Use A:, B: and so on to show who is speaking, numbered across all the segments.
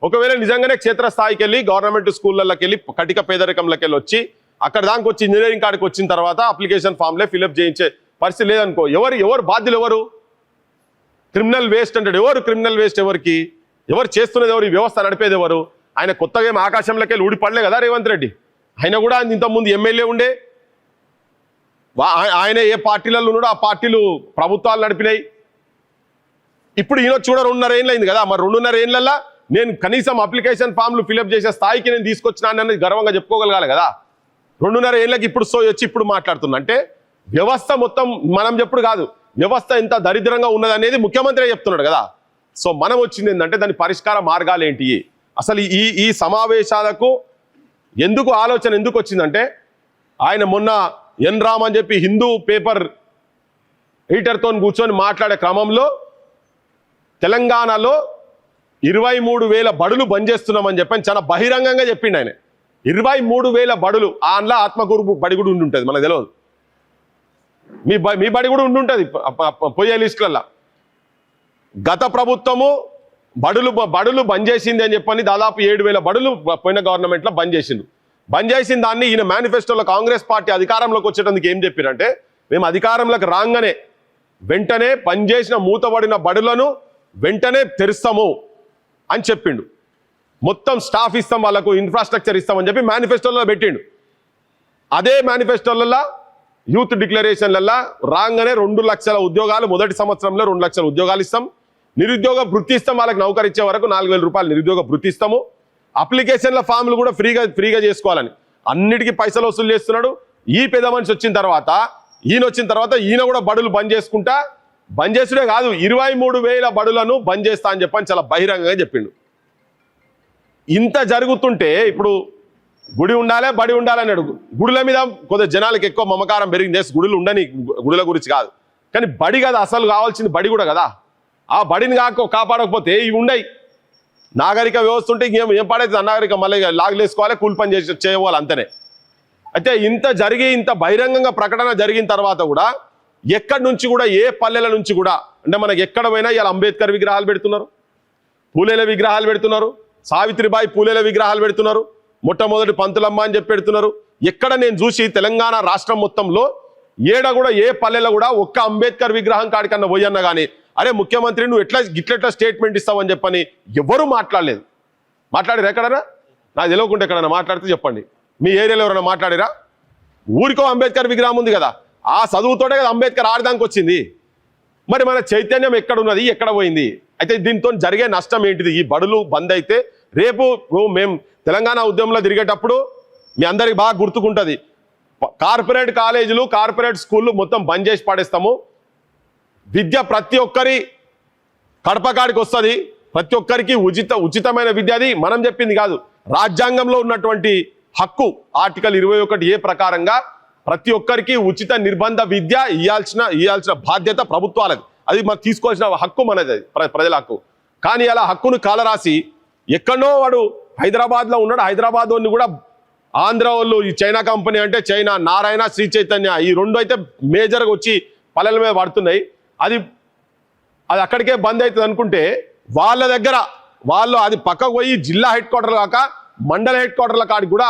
A: ఒకవేళ నిజంగానే క్షేత్రస్థాయికి వెళ్ళి గవర్నమెంట్ స్కూళ్ళకి వెళ్ళి కటిక పేదరికంలోకి వెళ్ళి వచ్చి అక్కడ దానికి వచ్చి ఇంజనీరింగ్ కాడికి వచ్చిన తర్వాత అప్లికేషన్ ఫామ్లే ఫిల్అప్ చేయించే పరిస్థితి లేదనుకో, ఎవరు బాధ్యులు? ఎవరు క్రిమినల్ వేస్ట్ అంటాడు? ఎవరు క్రిమినల్ వేస్ట్? ఎవరు చేస్తున్నది ఎవరు? ఈ వ్యవస్థ నడిపేది ఎవరు? ఆయన కొత్తగా ఏం ఆకాశంలోకి వెళ్ళి ఊడిపడలే కదా రేవంత్ రెడ్డి. ఆయన కూడా ఇంతకుముందు ఎమ్మెల్యే ఉండే, ఆయన ఏ పార్టీలలో ఉన్నాడో ఆ పార్టీలు ప్రభుత్వాలు నడిపినాయి. ఇప్పుడు ఈయన చూడ 2.5 ఏళ్ళు అయింది కదా, మరి 2.5 ఏళ్ళల్లో నేను కనీసం అప్లికేషన్ ఫామ్లు ఫిల్అప్ చేసే స్థాయికి నేను తీసుకొచ్చినాను అనేది గర్వంగా చెప్పుకోగలగాలి కదా. 2.5 ఏళ్ళకి ఇప్పుడు వచ్చి ఇప్పుడు మాట్లాడుతున్నా అంటే వ్యవస్థ మొత్తం మనం చెప్పుడు కాదు, వ్యవస్థ ఎంత దరిద్రంగా ఉన్నదనేది ముఖ్యమంత్రి చెప్తున్నాడు కదా. సో మనం వచ్చింది ఏంటంటే దాని పరిష్కార మార్గాలు ఏంటి? అసలు ఈ సమావేశాలకు ఎందుకు ఆలోచన ఎందుకు వచ్చిందంటే ఆయన మొన్న ఎన్ రామ్ అని చెప్పి హిందూ పేపర్ ఎడిటర్తో కూర్చొని మాట్లాడే క్రమంలో తెలంగాణలో 23,000 బడులు బంద్ చేస్తున్నామని చెప్పని చాలా బహిరంగంగా చెప్పిండు ఆయన. 23,000 బడులు, అందులో ఆత్మకూరు బడి కూడా ఉండుంటుంది, మనకు తెలియదు. మీ బడి కూడా ఉండుంటుంది పోయే లిస్టులల్లో. గత ప్రభుత్వము బడులు బంద్ చేసింది అని చెప్పని దాదాపు 7,000 బడులు పోయిన గవర్నమెంట్లో బంద్ చేసిండు. బంద్ చేసిన దాన్ని ఈయన మేనిఫెస్టోలో కాంగ్రెస్ పార్టీ అధికారంలోకి వచ్చేటందుకు ఏం చెప్పారంటే మేము అధికారంలోకి రాగానే వెంటనే పనిచేసిన మూతబడిన బడులను వెంటనే తెరుస్తాము అని చెప్పిండు. మొత్తం స్టాఫ్ ఇస్తాం, వాళ్ళకు ఇన్ఫ్రాస్ట్రక్చర్ ఇస్తామని చెప్పి మేనిఫెస్టోలో పెట్టిండు. అదే మేనిఫెస్టోలలో యూత్ డిక్లరేషన్లలో రాగానే 2 లక్షల ఉద్యోగాలు, మొదటి సంవత్సరంలో 2 లక్షల ఉద్యోగాలు ఇస్తాం, నిరుద్యోగ భృతి ఇస్తాం, వాళ్ళకి నౌకరిచ్చే వరకు 4,000 రూపాయలు నిరుద్యోగ భృతి ఇస్తాము, అప్లికేషన్ల ఫామ్లు కూడా ఫ్రీగా చేసుకోవాలని అన్నిటికీ పైసలు వసూలు చేస్తున్నాడు. ఈ పెద్ద మనిషి వచ్చిన తర్వాత ఈయన కూడా బడులు బంద్ చేసుకుంటా, బంద్ చేసుడే కాదు 23,000 బడులను బంద్ చేస్తా అని చెప్పని చాలా బహిరంగంగా చెప్పిండు. ఇంత జరుగుతుంటే ఇప్పుడు గుడి ఉండాలి బడి ఉండాలని అడుగు, గుడుల మీద కొద్దిగా జనాలకు ఎక్కువ మమకారం పెరిగింది. గుడులు ఉండని, గుడుల గురించి కాదు కానీ బడి కదా అసలు కావాల్సింది, బడి కూడా కదా. ఆ బడిని కాపాడకపోతే ఇవి ఉండయి. నాగరిక వ్యవస్థ ఉంటే ఏం పాడైతే అనాగరిక మళ్ళీ లాగులేసుకోవాలి, కూలి పని చేయవాలి అంతనే. అయితే ఇంత బహిరంగంగా ప్రకటన జరిగిన తర్వాత కూడా ఎక్కడి నుంచి కూడా ఏ పల్లెల నుంచి కూడా అంటే మనకి ఎక్కడ పోయినా ఇలా అంబేద్కర్ విగ్రహాలు పెడుతున్నారు, పూలేల విగ్రహాలు పెడుతున్నారు, సావిత్రిబాయి పూలేల విగ్రహాలు పెడుతున్నారు, మొట్టమొదటి పంతులమ్మ అని చెప్పి పెడుతున్నారు. ఎక్కడ నేను చూసి తెలంగాణ రాష్ట్రం మొత్తంలో ఏడ కూడా ఏ పల్లెలో కూడా ఒక్క అంబేద్కర్ విగ్రహం కాడికన్నా పోయన్నా కానీ అరే ముఖ్యమంత్రి నువ్వు ఇట్లా స్టేట్మెంట్ ఇస్తావని చెప్పని ఎవరు మాట్లాడలేదు. మాట్లాడిరా ఎక్కడన్నా? నాకు తెలియకుండా ఎక్కడన్నా మాట్లాడితే చెప్పండి. మీ ఏరియాలో ఎవరైనా మాట్లాడిరా? ఊరికో అంబేద్కర్ విగ్రహం ఉంది కదా, ఆ చదువుతోటే కదా అంబేద్కర్ ఆడదానికి వచ్చింది. మరి మన చైతన్యం ఎక్కడ ఉన్నది, ఎక్కడ పోయింది? అయితే దీంతో జరిగే నష్టం ఏంటిది? ఈ బడులు బంద్ అయితే రేపు మేము తెలంగాణ ఉద్యమంలో తిరిగేటప్పుడు మీ అందరికి బాగా గుర్తుకుంటుంది, కార్పొరేట్ కాలేజీలు కార్పొరేట్ స్కూళ్ళు మొత్తం బంద్ చేసి పాడేస్తాము, విద్య ప్రతి ఒక్కరి కడపకాడికి వస్తుంది, ప్రతి ఒక్కరికి ఉచితమైన విద్య. అది మనం చెప్పింది కాదు, రాజ్యాంగంలో ఉన్నటువంటి హక్కు ఆర్టికల్ 21A ప్రకారంగా ప్రతి ఒక్కరికి ఉచిత నిర్బంధ విద్య ఇవ్వాల్సిన బాధ్యత ప్రభుత్వాలది. అది మనం తీసుకోవాల్సిన హక్కు మనది, అది ప్రజల హక్కు. కానీ అలా హక్కును కాలరాసి ఎక్కడో వాడు హైదరాబాద్లో ఉన్నాడు, హైదరాబాద్ వాడిని కూడా ఆంధ్ర వాళ్ళు ఈ చైనా కంపెనీ అంటే చైనా, నారాయణ, శ్రీ చైతన్య ఈ 2 అయితే మేజర్గా వచ్చి పల్లెల మీద పడుతున్నాయి. అది అక్కడికే బంద్ అవుతుంది అనుకుంటే వాళ్ళ దగ్గర అది పక్కకు పోయి జిల్లా హెడ్ క్వార్టర్ కాక మండల హెడ్ క్వార్టర్ల కాడికి కూడా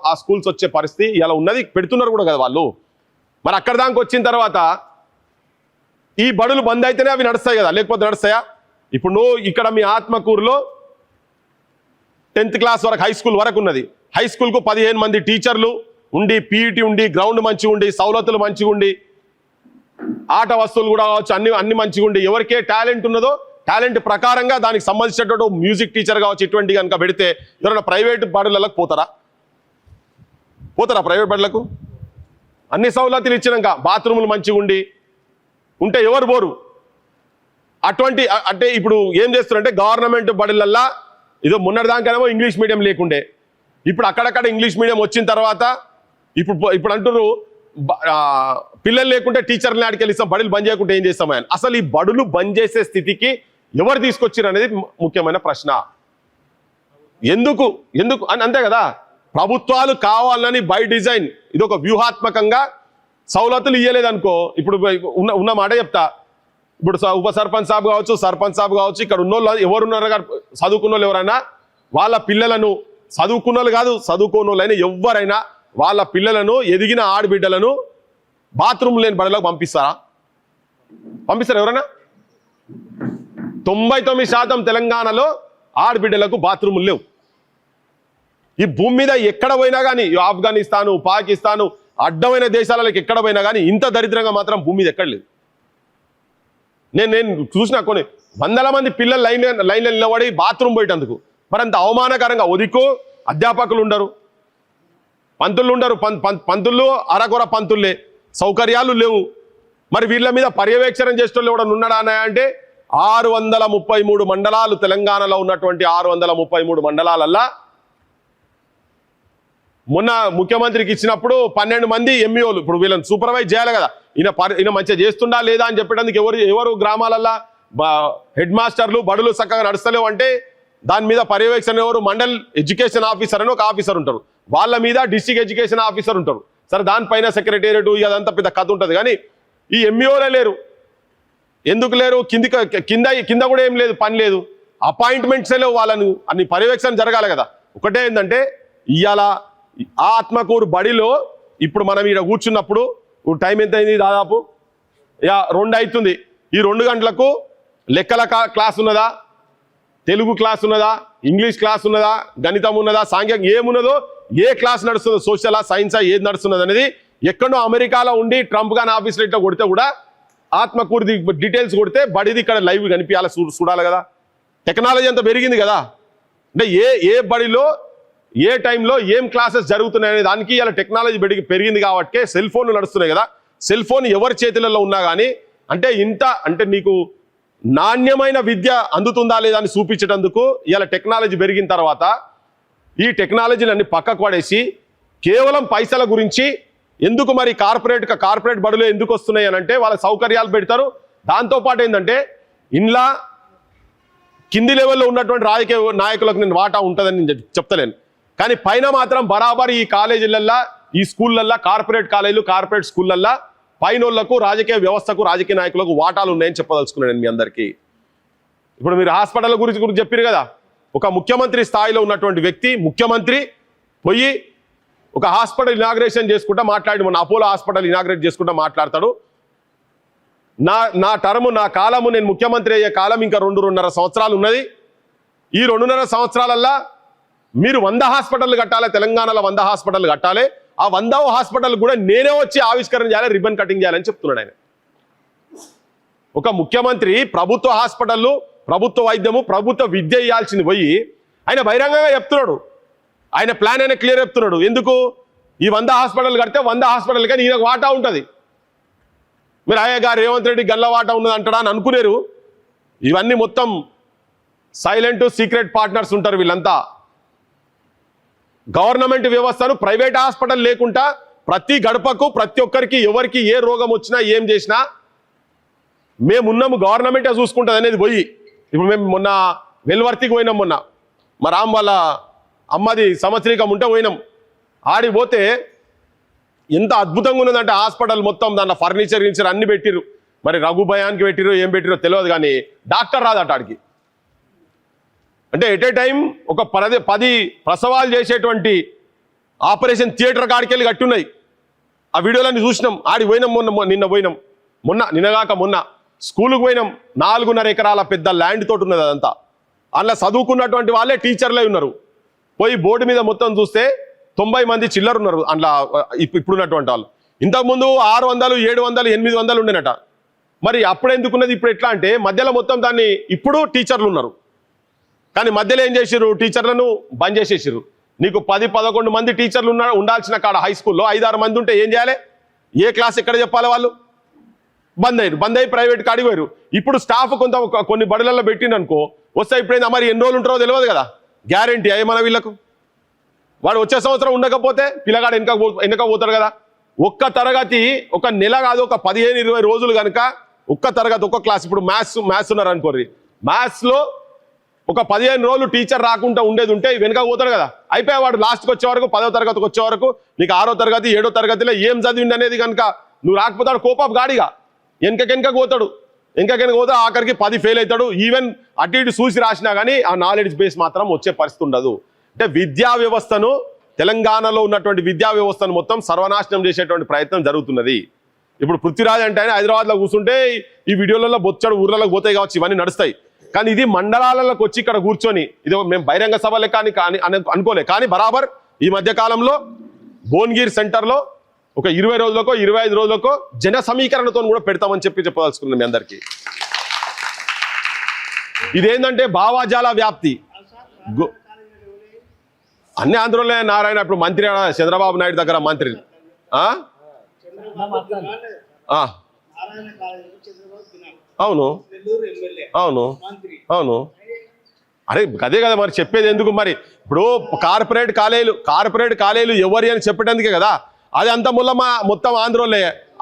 A: ఆ స్కూల్స్ వచ్చే పరిస్థితి ఇలా ఉన్నది. పెడుతున్నారు కూడా కదా వాళ్ళు. మరి అక్కడ దానికి వచ్చిన తర్వాత ఈ బడులు బంద్ అయితేనే అవి నడుస్తాయి కదా, లేకపోతే నడుస్తాయా? ఇప్పుడు నువ్వు ఇక్కడ మీ ఆత్మకూరులో 10th క్లాస్ వరకు హై స్కూల్ వరకు ఉన్నది. హై స్కూల్కు 15 మంది టీచర్లు ఉండి, పీఈటీ ఉండి, గ్రౌండ్ మంచిగా ఉండి, సౌలతులు మంచిగా ఉండి, ఆట వస్తువులు కూడా కావచ్చు, అన్ని మంచిగా ఉండి, ఎవరికే టాలెంట్ ఉన్నదో టాలెంట్ ప్రకారంగా దానికి సంబంధించినటువంటి మ్యూజిక్ టీచర్ కావచ్చు ఇటువంటి కనుక పెడితే ఎవరైనా ప్రైవేట్ బడులకు పోతారా? ప్రైవేట్ బడులకు? అన్ని సౌలతులు ఇచ్చినాక బాత్రూములు మంచిగా ఉంటే ఎవరు పోరు? అటువంటి అంటే ఇప్పుడు ఏం చేస్తున్నారంటే గవర్నమెంట్ బడులల్లా ఇదో మొన్నటిదానికేమో ఇంగ్లీష్ మీడియం లేకుండే, ఇప్పుడు అక్కడక్కడ ఇంగ్లీష్ మీడియం వచ్చిన తర్వాత ఇప్పుడు అంటారు పిల్లలు లేకుంటే టీచర్ని ఆడికెళ్ళిస్తాం, బడులు బంద్ చేయకుంటే ఏం చేస్తామని. అసలు ఈ బడులు బంద్ చేసే స్థితికి ఎవరు తీసుకొచ్చారు అనేది ముఖ్యమైన ప్రశ్న. ఎందుకు అని అంతే కదా, ప్రభుత్వాలు కావాలని బై డిజైన్ ఇది ఒక వ్యూహాత్మకంగా సౌలతులు ఇవ్వలేదనుకో. ఇప్పుడు ఉన్న మాట చెప్తా, ఇప్పుడు ఉప సర్పంచ్ సాబ్ కావచ్చు, సర్పంచ్ సాబ్ కావచ్చు, ఇక్కడ ఉన్నోళ్ళు ఎవరున్నారు చదువుకున్న వాళ్ళు ఎవరైనా వాళ్ళ పిల్లలను చదువుకున్నోళ్ళు కాదు చదువుకోనోళ్ళైనా ఎవరైనా వాళ్ళ పిల్లలను ఎదిగిన ఆడబిడ్డలను బాత్రూమ్ లేని బడిలోకి పంపిస్తారా? పంపిస్తారా ఎవరైనా? 99% తెలంగాణలో ఆడబిడ్డలకు బాత్రూములు లేవు. ఈ భూమి మీద ఎక్కడ పోయినా కానీ ఆఫ్ఘనిస్తాను, పాకిస్తాను, అడ్డమైన దేశాలకు ఎక్కడ పోయినా కానీ ఇంత దరిద్రంగా మాత్రం భూమి మీద ఎక్కడ లేదు. నేను చూసిన కొన్ని వందల మంది పిల్లలు లైన్లో నిలబడి బాత్రూమ్ పోయేటందుకు. మరి అంత అవమానకరంగా ఒదికో అధ్యాపకులు ఉండరు, పంతులు ఉండరు, పంతులు అరకొర పంతుల్లే, సౌకర్యాలు లేవు. మరి వీళ్ళ మీద పర్యవేక్షణ చేసేటోళ్ళు ఎవడన్నా ఉన్నాడా అంటే 633 మండలాలు తెలంగాణలో ఉన్నటువంటి 633 మండలాలల్లా మొన్న ముఖ్యమంత్రికి ఇచ్చినప్పుడు 12 మంది ఎంఈఓలు ఇప్పుడు వీళ్ళని సూపర్వైజ్ చేయాలి కదా. ఈయన మంచిగా చేస్తుండా లేదా అని చెప్పడానికి ఎవరు గ్రామాలల్లా హెడ్ మాస్టర్లు బడులు చక్కగా నడుస్తలేవు అంటే దాని మీద పర్యవేక్షణ ఎవరు? మండల్ ఎడ్యుకేషన్ ఆఫీసర్ అని ఒక ఆఫీసర్ ఉంటారు, వాళ్ళ మీద డిస్ట్రిక్ట్ ఎడ్యుకేషన్ ఆఫీసర్ ఉంటారు. సరే దానిపైన సెక్రటేరియట్ అదంతా పెద్ద కథ ఉంటుంది. కానీ ఈ ఎంఈఓలే లేరు. ఎందుకు లేరు? కింద కూడా ఏం లేదు, పని లేదు, అపాయింట్మెంట్సే లేవు. వాళ్ళను అన్ని పర్యవేక్షణ జరగాలి కదా. ఒకటే ఏంటంటే ఇవాళ ఆత్మకూరు బడిలో ఇప్పుడు మనం ఇక్కడ కూర్చున్నప్పుడు టైం ఎంత అయింది? దాదాపు 2 అవుతుంది. ఈ 2 గంటలకు లెక్కల క్లాస్ ఉన్నదా, తెలుగు క్లాస్ ఉన్నదా, ఇంగ్లీష్ క్లాస్ ఉన్నదా, గణితం ఉన్నదా, సాంఘికం ఏమున్నదో, ఏ క్లాస్ నడుస్తుందో, సోషలా సైన్సా ఏది నడుస్తున్నది అనేది ఎక్కడో అమెరికాలో ఉండి ట్రంప్ గాని ఆఫీస్లో ఇట్లా కొడితే కూడా ఆత్మకూరుది డీటెయిల్స్ కొడితే బడిది ఇక్కడ లైవ్ కనిపించాలి, చూడాలి కదా. టెక్నాలజీ అంతా పెరిగింది కదా. అంటే ఏ బడిలో ఏ టైంలో ఏం క్లాసెస్ జరుగుతున్నాయి అనే దానికి ఇలా టెక్నాలజీ పెరిగింది కాబట్టి సెల్ ఫోన్లు నడుస్తున్నాయి కదా. సెల్ ఫోన్ ఎవరి చేతులలో ఉన్నా కానీ అంటే నీకు నాణ్యమైన విద్య అందుతుందా లేదా అని చూపించేటందుకు ఇలా టెక్నాలజీ పెరిగిన తర్వాత ఈ టెక్నాలజీని అన్ని పక్కకు పడేసి కేవలం పైసల గురించి ఎందుకు మరి కార్పొరేట్ బడులు ఎందుకు వస్తున్నాయి అని అంటే వాళ్ళ సౌకర్యాలు పెడతారు. దాంతోపాటు ఏంటంటే ఇంట్లో కింది లెవెల్లో ఉన్నటువంటి రాజకీయ నాయకులకు నేను వాటా ఉంటుందని నేను చెప్తలేను. కానీ పైన మాత్రం బరాబర్ ఈ కాలేజీలల్లో, ఈ స్కూళ్ళల్లో, కార్పొరేట్ కాలేజీలు, కార్పొరేట్ స్కూళ్ళల్లో పైనోళ్లకు, రాజకీయ వ్యవస్థకు, రాజకీయ నాయకులకు వాటాలు ఉన్నాయని చెప్పదలుచుకున్నాను నేను మీ అందరికీ. ఇప్పుడు మీరు హాస్పిటల్ గురించి చెప్పారు కదా. ఒక ముఖ్యమంత్రి స్థాయిలో ఉన్నటువంటి వ్యక్తి ముఖ్యమంత్రి పోయి ఒక హాస్పిటల్ ఇనాగ్రేషన్ చేసుకుంటా మాట్లాడి, మొన్న అపోలో హాస్పిటల్ ఇనాగ్రేట్ చేసుకుంటా మాట్లాడతాడు. నా టర్ము, నా కాలము, నేను ముఖ్యమంత్రి అయ్యే కాలం ఇంకా 2.5 సంవత్సరాలు ఉన్నది. ఈ 2.5 సంవత్సరాలల్లా మీరు 100 హాస్పిటల్ కట్టాలి, తెలంగాణలో 100 హాస్పిటల్ కట్టాలి. ఆ 100వ హాస్పిటల్ కూడా నేనే వచ్చి ఆవిష్కరణ చేయాలి, రిబ్బన్ కటింగ్ చేయాలని చెప్తున్నాడు ఆయన. ఒక ముఖ్యమంత్రి ప్రభుత్వ హాస్పిటళ్ళు, ప్రభుత్వ వైద్యము, ప్రభుత్వ విద్య ఇవ్వాల్సింది పోయి ఆయన బహిరంగంగా చెప్తున్నాడు. ఆయన ప్లాన్ అయినా క్లియర్ చెప్తున్నాడు. ఎందుకు? ఈ 100 హాస్పిటల్ కడితే 100 హాస్పిటల్ కానీ ఈయనకు వాటా ఉంటుంది. మీరు అయ్యగా రేవంత్ రెడ్డి గల్ల వాటా ఉన్నది అంటాడా అని అనుకునేరు. ఇవన్నీ మొత్తం సైలెంట్ సీక్రెట్ పార్ట్నర్స్ ఉంటారు వీళ్ళంతా. గవర్నమెంట్ వ్యవస్థను ప్రైవేట్ హాస్పిటల్ లేకుండా ప్రతి గడపకు, ప్రతి ఒక్కరికి, ఎవరికి ఏ రోగం వచ్చినా ఏం చేసినా మేమున్నాము, గవర్నమెంటే చూసుకుంటుంది అనేది పోయి ఇప్పుడు మేము మొన్న వెల్వర్తికి పోయినాం. మొన్న మా రామ్ వాళ్ళ అమ్మది సంవత్సరీకం ఉంటే పోయినాం. ఆడిపోతే ఎంత అద్భుతంగా ఉన్నదంటే హాస్పిటల్ మొత్తం దాంట్లో ఫర్నిచర్ అన్ని పెట్టిరు. మరి రఘుభయానికి పెట్టిరో ఏం పెట్టిరో తెలియదు కానీ డాక్టర్ రాదట ఆడికి. అంటే ఎట్ ఏ టైం ఒక 10 ప్రసవాలు చేసేటువంటి ఆపరేషన్ థియేటర్ కాడికి వెళ్ళి కట్టున్నాయి. ఆ వీడియోలన్నీ చూసినాం. ఆడికి పోయినాం. నిన్నగాక మొన్న స్కూల్కి పోయినాం. 4.5 ఎకరాల పెద్ద ల్యాండ్ తోటి ఉన్నది అదంతా. అందులో చదువుకున్నటువంటి వాళ్ళే టీచర్లే ఉన్నారు. పోయి బోర్డు మీద మొత్తం చూస్తే 90 మంది చిల్లరు ఉన్నారు అందులో ఇప్పుడున్నటువంటి వాళ్ళు. ఇంతకుముందు 600, 700, 800 ఉండేనట. మరి అప్పుడు ఎందుకున్నది ఇప్పుడు ఎట్లా అంటే మధ్యలో మొత్తం దాన్ని ఇప్పుడు టీచర్లు ఉన్నారు. కానీ మధ్యలో ఏం చేసిర్రు? టీచర్లను బంద్ చేసేసారు. నీకు 10-11 మంది టీచర్లు ఉండాల్సిన కాడ హై స్కూల్లో 5-6 మంది ఉంటే ఏం చేయాలి? ఏ క్లాస్ ఎక్కడ చెప్పాలి? వాళ్ళు బంద్ అయ్యి ప్రైవేట్ కాడికి పోయారు. ఇప్పుడు స్టాఫ్ కొన్ని బడులలో పెట్టిండనుకో వస్తే ఇప్పుడైనా మరి ఎన్ని రోజులు ఉంటారో తెలియదు కదా. గ్యారంటీ అయ్యి మన వీళ్ళకు వాడు వచ్చే సంవత్సరం ఉండకపోతే పిల్లగాడు వెనక పోతాడు కదా. ఒక్క తరగతి ఒక నెల కాదు, ఒక 15-20 రోజులు కనుక ఒక్క తరగతి, ఒక్క క్లాస్. ఇప్పుడు మ్యాథ్స్ ఉన్నారు అనుకోర్రి, మ్యాథ్స్లో ఒక 15 రోజులు టీచర్ రాకుండా ఉండేది ఉంటే వెనక పోతాడు కదా. అయిపోయి వాడు లాస్ట్కి వచ్చే వరకు 10వ తరగతికి వచ్చే వరకు నీకు 6వ తరగతి 7వ తరగతిలో ఏం చదివింది అనేది కనుక నువ్వు రాకపోతాడు కోపం గాడిగా వెనక పోతాడు. ఇంకా కనుక పోతే ఆఖరికి 10 ఫెయిల్ అవుతాడు. ఈవెన్ అటు ఇటు చూసి రాసినా కానీ ఆ నాలెడ్జ్ బేస్ మాత్రం వచ్చే పరిస్థితి ఉండదు. అంటే విద్యా వ్యవస్థను, తెలంగాణలో ఉన్నటువంటి విద్యా వ్యవస్థను మొత్తం సర్వనాశనం చేసేటువంటి ప్రయత్నం జరుగుతున్నది. ఇప్పుడు పృథ్వీరాజ్ అంటే ఆయన హైదరాబాద్లో కూర్చుంటే ఈ వీడియోలలో బొచ్చడు ఊర్లలోకి పోతాయి కావచ్చు, ఇవన్నీ నడుస్తాయి. కానీ ఇది మండలాలకు వచ్చి ఇక్కడ కూర్చొని ఇది మేము బహిరంగ సభ లెక్క అని అనుకోలే. కానీ బరాబర్ ఈ మధ్య కాలంలో భువనగిరి సెంటర్లో ఒక 20 రోజులకో 25 రోజులకో జన సమీకరణతో కూడా పెడతామని చెప్పదలుచుకున్నాం మీ అందరికీ. ఇదేంటంటే భావాజాల వ్యాప్తి. అన్ని ఆంధ్రలో నారాయణ ఇప్పుడు మంత్రి చంద్రబాబు నాయుడు దగ్గర మంత్రి అవును అవును అవును. అరే అదే కదా మరి చెప్పేది ఎందుకు మరి. ఇప్పుడు కార్పొరేట్ కాలేజీలు ఎవరి అని చెప్పేటందుకే కదా. అది అంత మొత్తం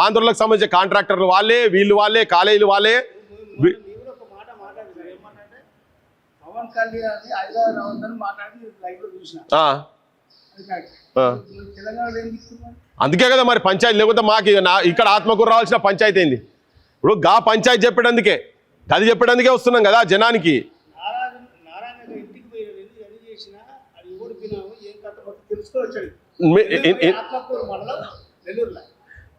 A: ఆంధ్రలకు సంబంధించిన కాంట్రాక్టర్లు వాళ్ళే, వీళ్ళు వాళ్ళే, కాలేజీలు వాళ్ళే. అందుకే కదా మరి పంచాయతీ, లేకపోతే మాకు ఇక్కడ ఆత్మకూరు రావాల్సిన పంచాయతీ అయింది. ఇప్పుడు గా పంచాయతీ చెప్పేటందుకే, గది చెప్పేటందుకే వస్తున్నాం కదా జనానికి.